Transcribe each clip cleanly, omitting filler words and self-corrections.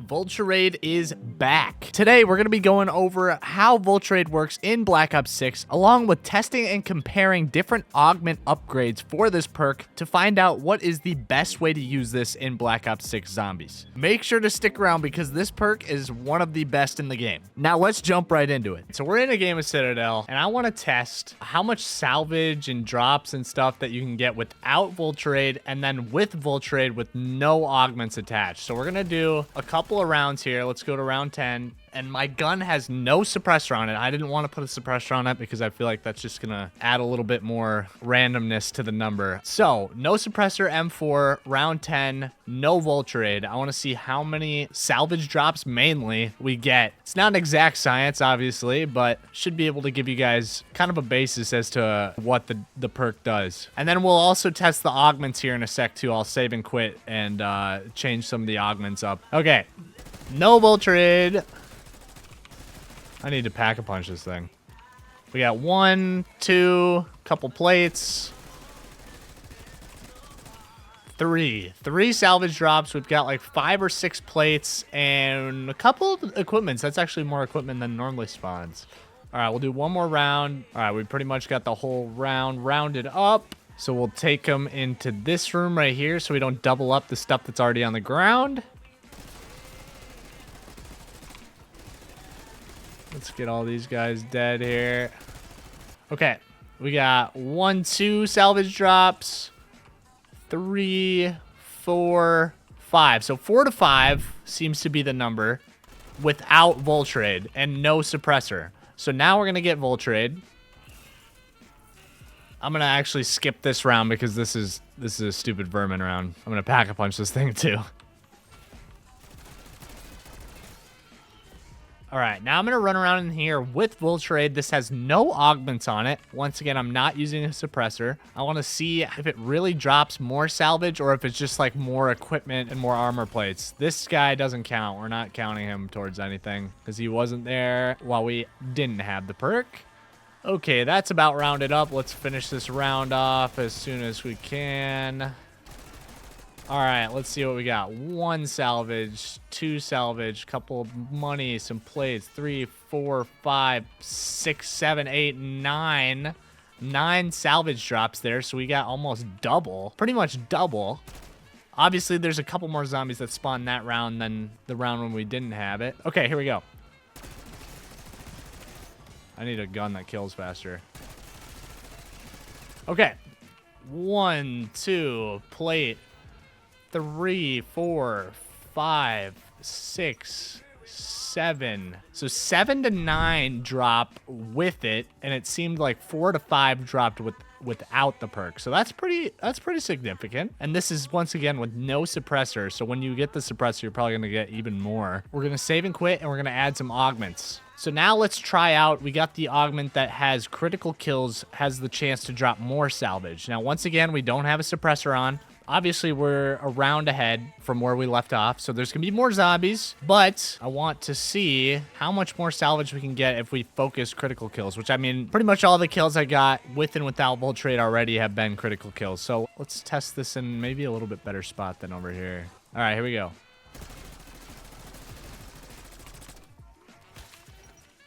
Vulture Aid is back. Today, we're going to be going over how Vulture Aid works in Black Ops 6, along with testing and comparing different augment upgrades for this perk to find out what is the best way to use this in Black Ops 6 zombies. Make sure to stick around because this perk is one of the best in the game. Now, let's jump right into it. So we're in a game of Citadelle, and I want to test how much salvage and drops and stuff that you can get without Vulture Aid, and then with Vulture Aid with no augments attached. So we're going to do a couple of rounds here. Let's go to round 10. And my gun has no suppressor on it. I didn't want to put a suppressor on it because I feel like that's just going to add a little bit more randomness to the number. So, no suppressor, M4, round 10, no Vulture Aid. I want to see how many salvage drops mainly we get. It's not an exact science, obviously, but should be able to give you guys kind of a basis as to what the perk does. And then we'll also test the augments here in a sec too. I'll save and quit and change some of the augments up. Okay, no Vulture Aid. I need to pack-a-punch this thing. We got 1, 2, couple plates. 3 salvage drops. We've got like 5 or 6 plates and a couple of equipments. That's actually more equipment than normally spawns. All right, we'll do one more round. All right, we pretty much got the whole round rounded up. So we'll take them into this room right here so we don't double up the stuff that's already on the ground. Let's get all these guys dead here. Okay, we got 1, 2 salvage drops, 3, 4, 5. So 4 to 5 seems to be the number without Vulture Aid and no suppressor. So now we're gonna get Vulture Aid. I'm gonna actually skip this round because this is a stupid vermin round. I'm gonna pack-a-punch this thing too. All right, now I'm going to run around in here with Vulture Aid. This has no augments on it. Once again, I'm not using a suppressor. I want to see if it really drops more salvage or if it's just like more equipment and more armor plates. This guy doesn't count. We're not counting him towards anything because he wasn't there while we didn't have the perk. Okay, that's about rounded up. Let's finish this round off as soon as we can. All right, let's see what we got. 1 salvage, 2 salvage, couple of money, some plates, 3, 4, 5, 6, 7, 8, 9. 9 salvage drops there, so we got almost double. Pretty much double. Obviously, there's a couple more zombies that spawned that round than the round when we didn't have it. Okay, here we go. I need a gun that kills faster. Okay. 1, 2, plate. 3, 4, 5, 6, 7. So 7 to 9 drop with it, and it seemed like 4 to 5 dropped without the perk. So that's pretty significant. And this is once again with no suppressor. So when you get the suppressor, you're probably gonna get even more. We're gonna save and quit, and we're gonna add some augments. So now let's try out. We got the augment that has critical kills, has the chance to drop more salvage. Now, once again, we don't have a suppressor on. Obviously, we're a round ahead from where we left off, so there's going to be more zombies, but I want to see how much more salvage we can get if we focus critical kills, which, I mean, pretty much all the kills I got with and without Vulture Aid already have been critical kills. So let's test this in maybe a little bit better spot than over here. All right, here we go.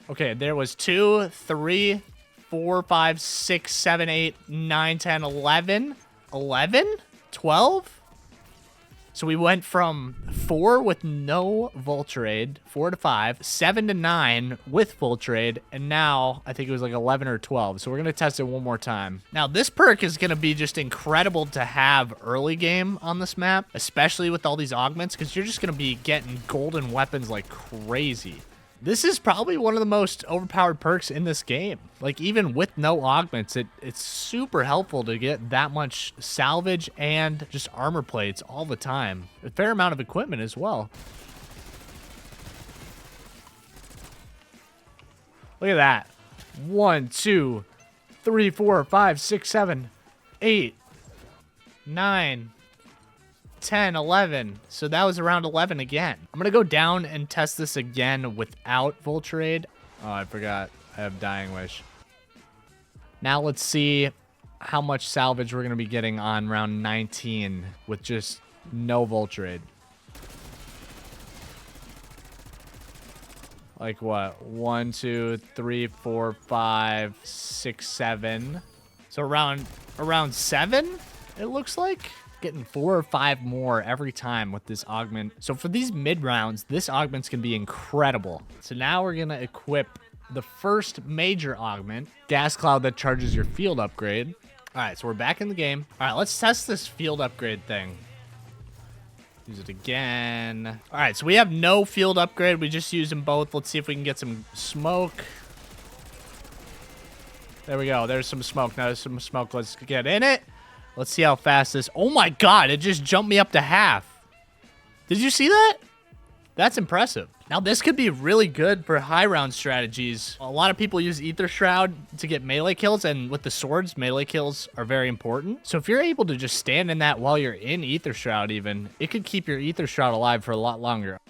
Okay, there was 2, 3, 4, 5, 6, 7, 8, 9, 10, 11. 11? 12? So we went from 4 with no Vulture Aid, 4 to 5, 7 to 9 with Vulture Aid, and now I think it was like 11 or 12. So we're going to test it one more time. Now, this perk is going to be just incredible to have early game on this map, especially with all these augments, because you're just going to be getting golden weapons like crazy. This is probably one of the most overpowered perks in this game. Like, even with no augments, it's super helpful to get that much salvage and just armor plates all the time. A fair amount of equipment as well. Look at that. 1, 2, 3, 4, 5, 6, 7, 8, 9, 10, 11. So that was around 11 again. I'm going to go down and test this again without Vulture Aid. Oh, I forgot. I have Dying Wish. Now let's see how much salvage we're going to be getting on round 19 with just no Vulture Aid. Like what? 1, 2, 3, 4, 5, 6, 7. So around 7, it looks like. Getting 4 or 5 more every time with this augment. So for these mid rounds, this augment's gonna be incredible. So now we're gonna equip the first major augment, gas cloud that charges your field upgrade. All right, so we're back in the game. All right, let's test this field upgrade thing. Use it again. All right, so we have no field upgrade. We just used them both. Let's see if we can get some smoke. There we go. There's some smoke. Now there's some smoke. Let's get in it. Let's see how fast this... Oh my god, it just jumped me up to half. Did you see that? That's impressive. Now this could be really good for high round strategies. A lot of people use Ether Shroud to get melee kills, and with the swords, melee kills are very important. So if you're able to just stand in that while you're in Ether Shroud even, it could keep your Ether Shroud alive for a lot longer.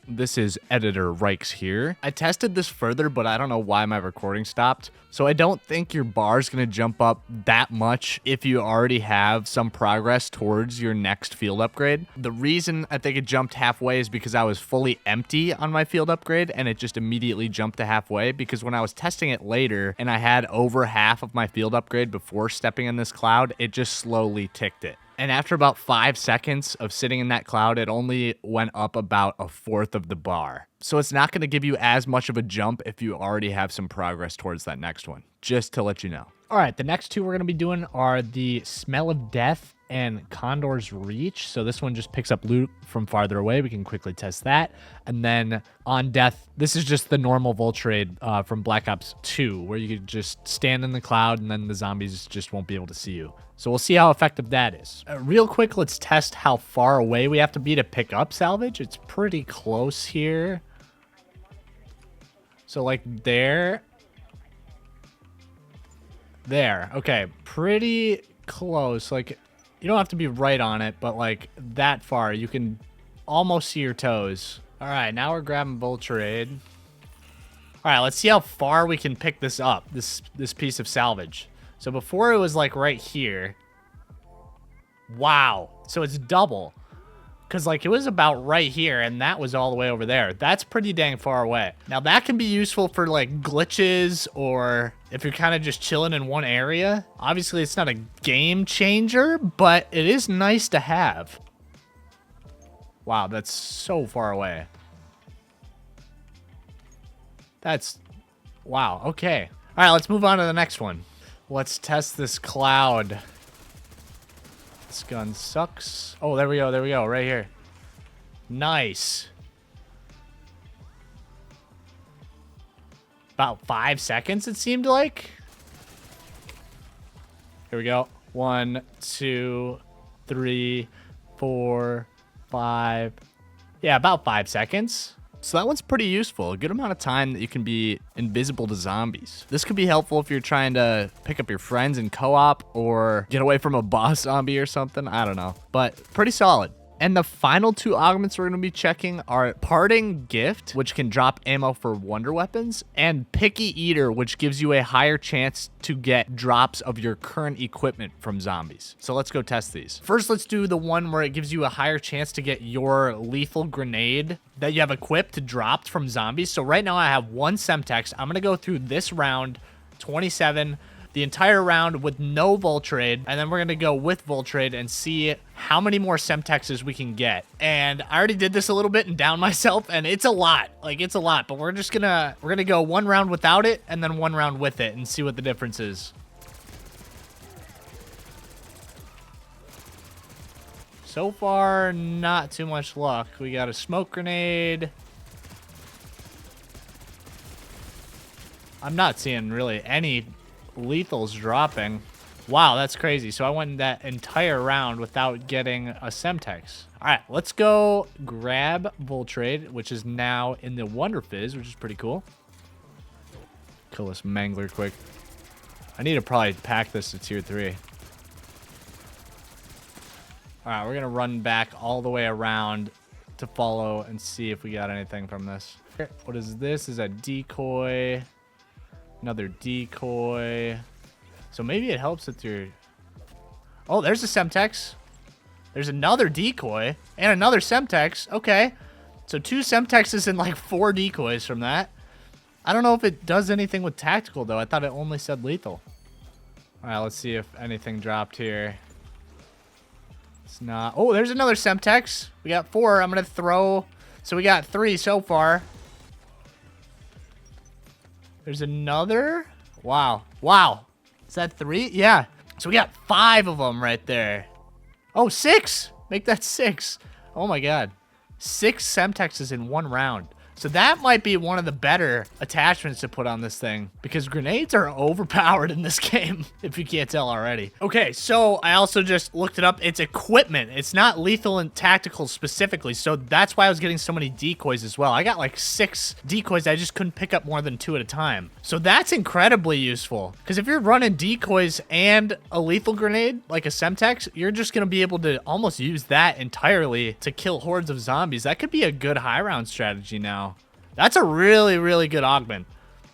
This is Editor Rykes here. I tested this further, but I don't know why my recording stopped. So I don't think your bar is going to jump up that much if you already have some progress towards your next field upgrade. The reason I think it jumped halfway is because I was fully empty on my field upgrade and it just immediately jumped to halfway, because when I was testing it later and I had over half of my field upgrade before stepping in this cloud, it just slowly ticked it. And after about 5 seconds of sitting in that cloud, it only went up about 1/4 of the bar. So it's not going to give you as much of a jump if you already have some progress towards that next one, just to let you know. All right, the next two we're going to be doing are the Smell of Death and Condor's Reach. So this one just picks up loot from farther away. We can quickly test that. And then on Death, this is just the normal Vulture Aid from Black Ops 2, where you could just stand in the cloud and then the zombies just won't be able to see you. So we'll see how effective that is. Real quick, let's test how far away we have to be to pick up Salvage. It's pretty close here. So like there. There. Okay, pretty close. Like, you don't have to be right on it, but like that far, you can almost see your toes. All right, now we're grabbing Vulture Aid. All right, let's see how far we can pick this up, this piece of salvage. So before it was like right here. Wow. So it's double. Because like it was about right here and that was all the way over there. That's pretty dang far away. Now that can be useful for like glitches or if you're kind of just chilling in one area. Obviously it's not a game changer, but it is nice to have. Wow, that's so far away. That's... Wow, okay. All right, let's move on to the next one. Let's test this cloud. This gun sucks. Oh, there we go, right here. Nice. About 5 seconds, it seemed like. Here we go. 1, 2, 3, 4, 5. Yeah, about 5 seconds. So that one's pretty useful. A good amount of time that you can be invisible to zombies. This could be helpful if you're trying to pick up your friends in co-op or get away from a boss zombie or something. I don't know. But pretty solid. And the final two augments we're going to be checking are Parting Gift, which can drop ammo for wonder weapons, and Picky Eater, which gives you a higher chance to get drops of your current equipment from zombies. So let's go test these. First, let's do the one where it gives you a higher chance to get your lethal grenade that you have equipped dropped from zombies. So right now I have 1 Semtex. I'm going to go through this round, 27, the entire round with no Vulture Aid, and then we're gonna go with Vulture Aid and see how many more Semtexes we can get. And I already did this a little bit and downed myself, and it's a lot. Like, it's a lot, but we're gonna go 1 round without it and then 1 round with it and see what the difference is. So far, not too much luck. We got a smoke grenade. I'm not seeing really any lethals dropping. Wow, that's crazy. So I went that entire round without getting a Semtex. All right, let's go grab Vulture Aid, which is now in the Wonder Fizz, which is pretty cool. Kill this Mangler quick. I need to probably pack this to tier 3. All right, we're going to run back all the way around to follow and see if we got anything from this. What is this? Is a decoy. Another decoy. So maybe it helps with your... Oh, there's a Semtex. There's another decoy and another Semtex. Okay. So 2 Semtexes and like 4 decoys from that. I don't know if it does anything with tactical, though. I thought it only said lethal. All right, let's see if anything dropped here. It's not. Oh, there's another Semtex. We got 4. I'm going to throw. So we got 3 so far. There's another. Wow. Wow. Is that 3? Yeah. So we got 5 of them right there. Oh, 6. Make that 6. Oh, my God. 6 Semtexes in 1 round. So that might be one of the better attachments to put on this thing, because grenades are overpowered in this game, if you can't tell already. Okay, so I also just looked it up. It's equipment. It's not lethal and tactical specifically, so that's why I was getting so many decoys as well. I got like 6 decoys. I just couldn't pick up more than 2 at a time. So that's incredibly useful, because if you're running decoys and a lethal grenade, like a Semtex, you're just going to be able to almost use that entirely to kill hordes of zombies. That could be a good high round strategy now. That's a really, really good augment.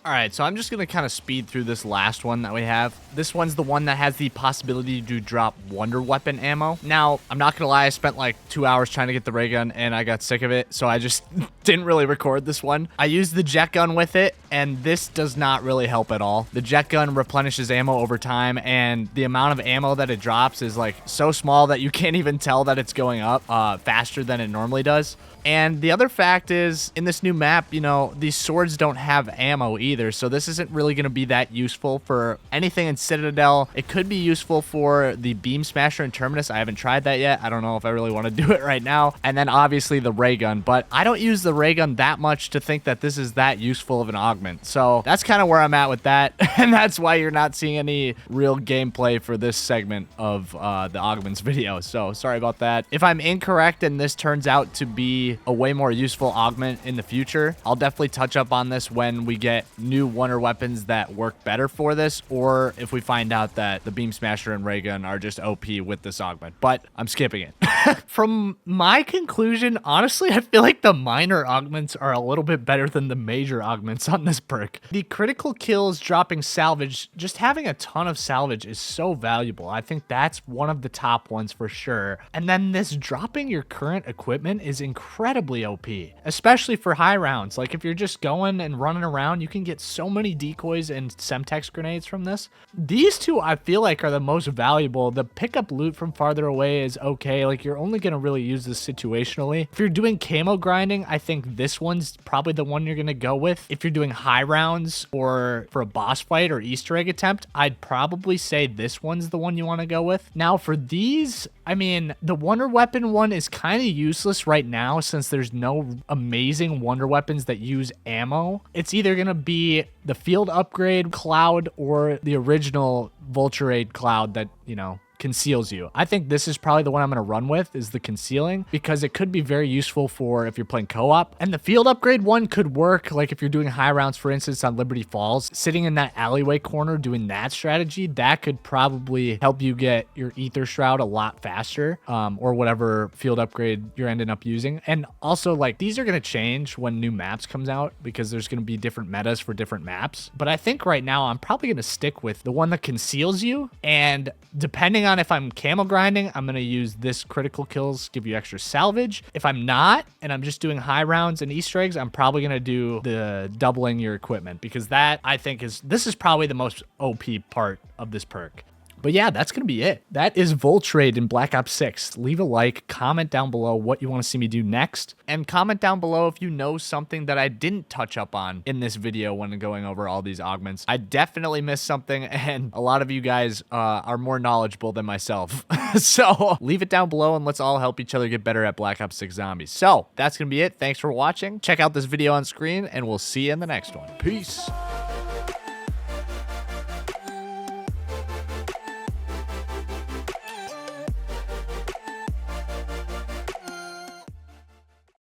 All right, so I'm just going to kind of speed through this last one that we have. This one's the one that has the possibility to drop wonder weapon ammo. Now, I'm not going to lie, I spent like 2 hours trying to get the ray gun, and I got sick of it, so I just didn't really record this one. I used the jet gun with it, and this does not really help at all. The jet gun replenishes ammo over time, and the amount of ammo that it drops is like so small that you can't even tell that it's going up faster than it normally does. And the other fact is, in this new map, you know, these swords don't have ammo either, so this isn't really going to be that useful for anything in Citadelle. It could be useful for the Beam Smasher and Terminus. I haven't tried that yet. I don't know if I really want to do it right now. And then obviously the ray gun, but I don't use the ray gun that much to think that this is that useful of an augment. So that's kind of where I'm at with that, and that's why you're not seeing any real gameplay for this segment of the augments video. So sorry about that. If I'm incorrect and this turns out to be a way more useful augment in the future, I'll definitely touch up on this when we get new wonder weapons that work better for this, or if we find out that the Beam Smasher and ray gun are just OP with this augment, but I'm skipping it. From my conclusion, honestly, I feel like the minor augments are a little bit better than the major augments on this perk. The critical kills dropping salvage, just having a ton of salvage is so valuable. I think that's one of the top ones for sure. And then this dropping your current equipment is incredibly OP, especially for high rounds. Like if you're just going and running around, you can get so many decoys and Semtex grenades from this. These two I feel like are the most valuable. The pickup loot from farther away is okay. Like you're only going to really use this situationally. If you're doing camo grinding, I think this one's probably the one you're going to go with. If you're doing high rounds or for a boss fight or Easter egg attempt, I'd probably say this one's the one you want to go with. Now for these, I mean, the wonder weapon one is kind of useless right now since there's no amazing wonder weapons that use ammo. It's either going to be the field upgrade cloud or the original Vulture Aid cloud that, you know, conceals you. I think this is probably the one I'm going to run with, is the concealing, because it could be very useful for if you're playing co-op. And the field upgrade one could work like if you're doing high rounds, for instance, on Liberty Falls, sitting in that alleyway corner doing that strategy, that could probably help you get your Ether Shroud a lot faster, or whatever field upgrade you're ending up using. And also, like, these are going to change when new maps comes out because there's going to be different metas for different maps. But I think right now I'm probably going to stick with the one that conceals you, and depending on if I'm camo grinding, I'm going to use this critical kills, give you extra salvage. If I'm not, and I'm just doing high rounds and Easter eggs, I'm probably going to do the doubling your equipment, because that, I think, this is probably the most OP part of this perk. But yeah, that's going to be it. That is Vulture Aid in Black Ops 6. Leave a like, comment down below what you want to see me do next, and comment down below if you know something that I didn't touch up on in this video when going over all these augments. I definitely missed something, and a lot of you guys are more knowledgeable than myself. So leave it down below, and let's all help each other get better at Black Ops 6 Zombies. So that's going to be it. Thanks for watching. Check out this video on screen, and we'll see you in the next one. Peace.